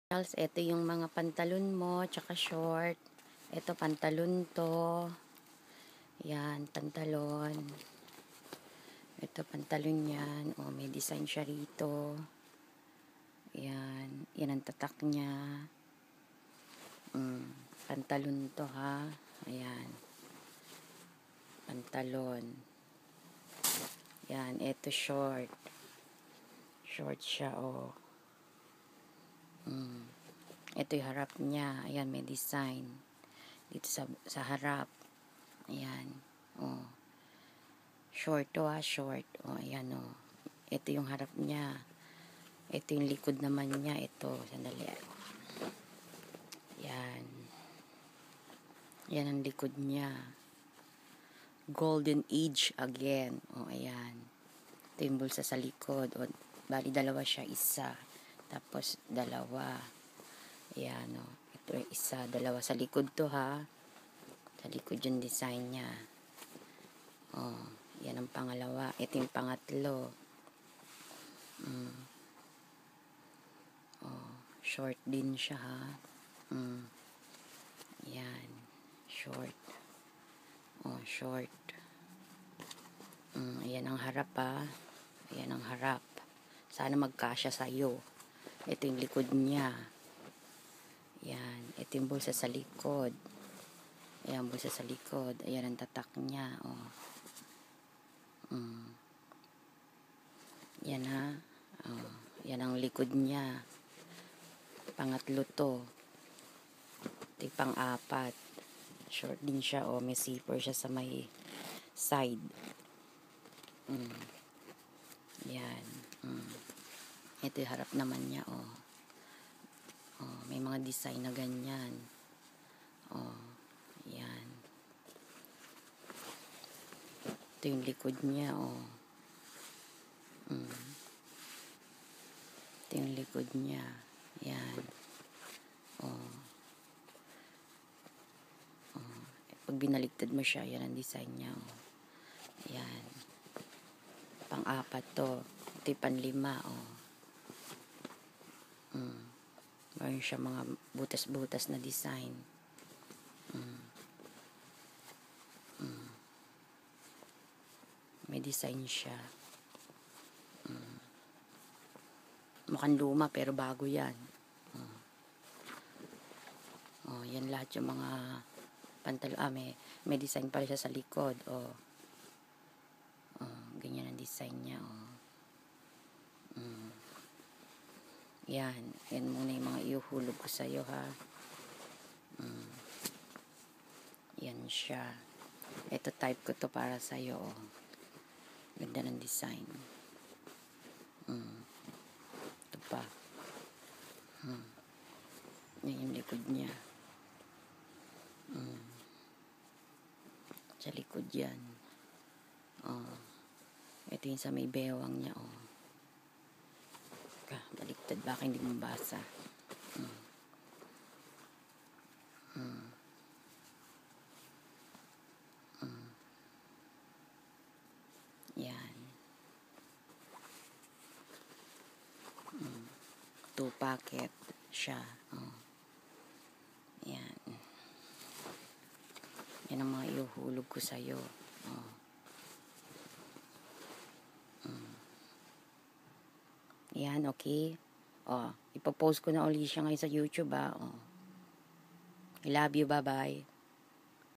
Ito yung mga pantalon mo, tsaka short. Ito pantalon to. Yan, pantalon. Ito pantalon yan. O, may design siya rito. Yan. Yan ang tatak niya. Pantalon to ha. Ayan. Pantalon. Yan, ito short. Short siya o. Ito yung harap niya. Ayan, may design. Dito sa harap. Ayan. O. Short to ha, short. O, ayan o. Ito yung harap niya. Ito yung likod naman niya. Ito, sandali. Ayan. Yan ang likod niya. Golden age again. O, ayan. Ito yung bulsa sa likod. O, bali dalawa siya. Isa. Tapos, dalawa. Ayan, o. Ito yung isa. Dalawa sa likod to, ha. Sa likod yung design niya. O, yan ang pangalawa. Ito yung pangatlo. O, short din siya, ha. Ayan. Short. O, short. Ayan ang harap, ha. Ayan ang harap. Sana magkasya sa'yo. Ito yung likod niya. Ayan. Ito yung bulsa sa likod. Ayan, bulsa sa likod. Ayan ang tatak niya. O. Yan ha. O. Yan ang likod niya. Pangatlo to. Ito yung pang-apat. Short din siya. O, may zipper siya sa may side. Yan. Ito yung harap naman niya. O. Oh, may mga design na ganyan. Oh, yan. Ito yung likod niya, oh. Ito yung likod niya. Yan. Oh. Oh. Pag binaligtad mo siya, yan ang design niya, oh. Yan. Pang-apat to. Ito yung panlima, oh. Mayroon siya mga butas-butas na design. May design siya. Mukhang luma pero bago yan. Oh, yan lahat yung mga pantalon. May design pala siya sa likod. Oh. Oh, ganyan ang design niya. Oh. Yan. Yan muna yung mga iuhulog ko sa'yo, ha. Yan siya. Ito type ko to para sa'yo, oh. Ganda ng design. Ito pa. Yan yung likod niya. Sa likod yan. Oh. Ito yung sa may bewang niya, oh. Baliktad, baka hindi mo basa. Yan. 2 packet siya. Oh. Yan. Yan ang mga iuhulog ko sa'yo. Oh. Yan, okay? Oh, ipopost ko na ulit siya ngayon sa YouTube, ha? Oh. I love you, bye-bye.